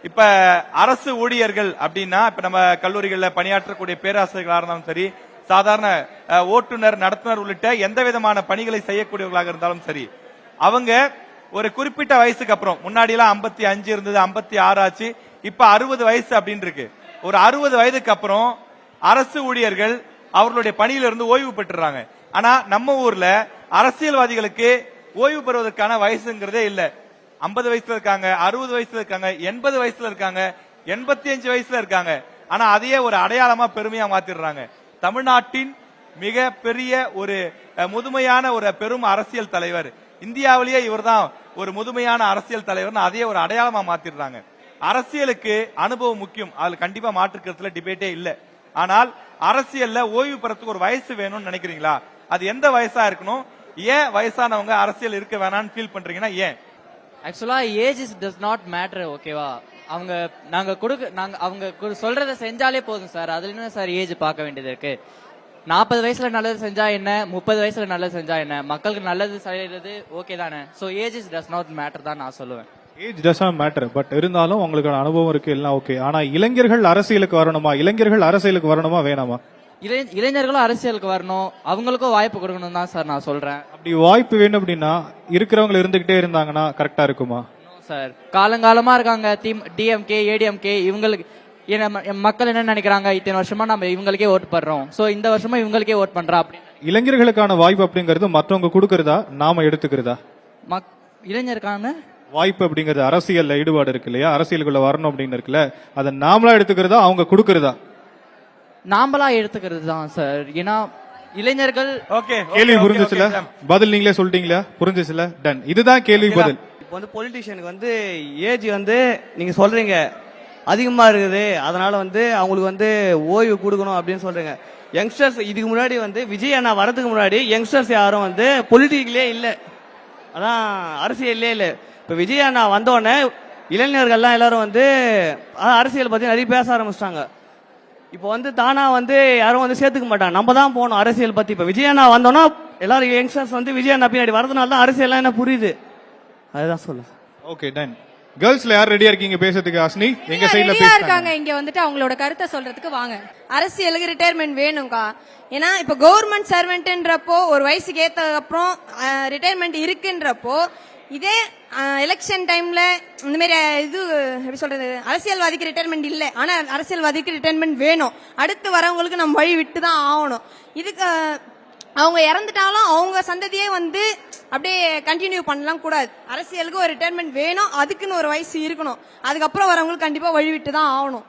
இப்ப அரசு ஊழியர்கள் அப்படின்னா இப்ப நம்ம கல்லூரிகள்ல பணியாற்றக்கூடிய பேராசிரியர்களாக இருந்தாலும் சரி, சாதாரண ஓட்டுநர், நடத்துனர் உள்ளிட்ட எந்த விதமான பணிகளை செய்யக்கூடியவர்களாக இருந்தாலும் சரி, அவங்க ஒரு குறிப்பிட்ட வயசுக்கு அப்புறம், முன்னாடி எல்லாம் 55 இருந்தது, 56 ஆச்சு, இப்ப 60 வயசு அப்படின்னு இருக்கு. ஒரு 60 வயதுக்கு அப்புறம் அரசு ஊழியர்கள் அவர்களுடைய பணியிலிருந்து ஓய்வு பெற்றுறாங்க. ஆனா நம்ம ஊர்ல அரசியல்வாதிகளுக்கு ஓய்வு பெறுவதற்கான வயசுங்கிறதே இல்ல. 50 வயசுல இருக்காங்க, 60 வயசுல இருக்காங்க, 80 வயசுல இருக்காங்க, 85 வயசுல இருக்காங்க. ஆனா அதையே ஒரு அடையாளமா பெருமையா மாத்திடுறாங்க. தமிழ்நாட்டின் மிக பெரிய ஒரு முதுமையான ஒரு பெரும் அரசியல் தலைவர், இந்தியாவிலேயே இவர்தான் ஒரு முதுமையான அரசியல் தலைவர், அதையே ஒரு அடையாளமா மாத்திடுறாங்க. அரசியலுக்கு அனுபவம் முக்கியம், அதுல கண்டிப்பா மாற்றுக்கிறதுல டிபேட்டே இல்ல. ஆனால் அரசியல்ல ஓய்வு பெறத்துக்கு ஒரு வயசு வேணும்னு நினைக்கிறீங்களா? அது எந்த வயசா இருக்கணும்? ஏன் வயசானவங்க அரசியல் இருக்க வேணாம்னு ஃபீல் பண்றீங்கன்னா ஏன்? ஆக்சுவலா age is does not matter. ஓகேவா, அவங்க சொல்றத செஞ்சாலே போதும் சார். அதுல என்ன சார் ஏஜ் பார்க்க வேண்டியது இருக்கு? 40 வயசுல நல்லது செஞ்சா என்ன, 30 வயசுல நல்லது செஞ்சா என்ன, மக்களுக்கு நல்லது செய்யறது ஓகே தானே. So age is does not matter தான் நான் சொல்லுவேன். Age does not matter, but இருந்தாலும் உங்களுக்கான அனுபவம் இருக்கு, எல்லாம் ஓகே. ஆனா இளைஞர்கள் அரசியலுக்கு வரணுமா? இளைஞர்கள் அரசியலுக்கு வரணுமா வேணாமா? இளைஞர்களும் அரசியலுக்கு வரணும், அவங்களுக்கும் வாய்ப்பு கொடுக்கணும் தான் சார் நான் சொல்றேன். அப்படி வாய்ப்பு வேணும் அப்படின்னா இருக்கிறவங்க இருந்துகிட்டே இருந்தாங்கன்னா கரெக்டா இருக்குமா? சார் காலங்காலமா இருக்காங்க டிஎம்கே, ஏடிஎம்கே, இவங்களுக்கு மக்கள் என்ன நினைக்கிறாங்க, இத்தனை வருஷமா நம்ம இவங்களுக்கே ஓட்டு பண்றோம், சோ இந்த வருஷமா இவங்களுக்கே ஓட் பண்றா அப்படின்னு. இளைஞர்களுக்கான வாய்ப்பு அப்படிங்கறது மற்றவங்க கொடுக்கறதா, நாம எடுத்துக்கிறதா? இளைஞருக்கான வாய்ப்பு அப்படிங்கறது அரசியல்ல ஈடுபாடு இருக்கு இல்லையா, அரசியலுக்குள்ள வரணும் அப்படின்னு இருக்குல்ல, அதை நாமளா எடுத்துக்கிறதா, அவங்க கொடுக்கறதா? நாமளா எடுத்துக்கிறது தான் சார். ஏன்னா இளைஞர்கள் கேள்வி புரிஞ்சுச்சுல, பதில் நீங்களே சொல்லிட்டீங்களா? புரிஞ்சுச்சுல, டன். இதுதான் கேள்வி பதில். இப்போ பொலிட்டீஷியனுக்கு ஏஜ் நீங்க சொல்றீங்க அதிகமா இருக்குது, அதனால அவங்களுக்கு ஓய்வு கொடுக்கணும் அப்படின்னு சொல்றீங்க. யங்ஸ்டர்ஸ் இதுக்கு முன்னாடி விஜய் அண்ணா வரதுக்கு முன்னாடி யங்ஸ்டர்ஸ் யாரும் பொலிட்டிக்கலே இல்ல, அதான் அரசியல்லே இல்ல. இப்ப விஜய் அண்ணா வந்தோடனே இளைஞர்கள்லாம் எல்லாரும் அரசியல் பத்தி நிறைய பேச ஆரம்பிச்சிட்டாங்க. இப்போ தானா யாரும் சேர்த்துக்க மாட்டாங்க, நம்ம தான் போகணும் அரசியல் பத்தி. இப்ப விஜய் அண்ணா வந்தோம்னா எல்லாரும் யங்ஸ்டர்ஸ் விஜய் அண்ணா பின்னாடி வரதுனால தான் அரசியல் என்ன புரியுது, அதுதான் சொல்ல. Okay, ton. கேர்ள்ஸ்ல யார் ரெடியா இருக்கீங்க பேசுறதுக்கு? அஸ்னி எங்க சைடுல இருக்காங்க, இங்க அவங்களோட கருத்தை சொல்றதுக்கு வாங்க. அரசியலுக்கு ரிட்டையர்மெண்ட் வேணும்க்கா. ஏன்னா இப்ப கவர்மெண்ட் சர்வெண்ட்ன்றப்போ ஒரு வயசுக்கு ஏத்த அப்புறம் ரிட்டையர்மெண்ட் இருக்குன்றப்போ, இதே எலெக்ஷன் டைம்ல இந்த மாதிரி இது எப்படி சொல்றது, அரசியல்வாதிக்கு ரிட்டையர்மெண்ட் இல்ல, ஆனா அரசியல்வாதிக்கு ரிட்டையர்மெண்ட் வேணும். அடுத்து வரவங்களுக்கு நம்ம வழி விட்டு தான் ஆகணும். இதுக்கு அவங்க இறந்துட்டாலும் அவங்க சந்ததியே அப்படியே கண்டினியூ பண்ணலாம் கூடாது. அரசியலுக்கு ஒரு ரிட்டையர்மெண்ட் வேணும், அதுக்குன்னு ஒரு வயசு இருக்கணும். அதுக்கப்புறம் வரவங்களுக்கு கண்டிப்பா வழி விட்டு தான் ஆகணும்.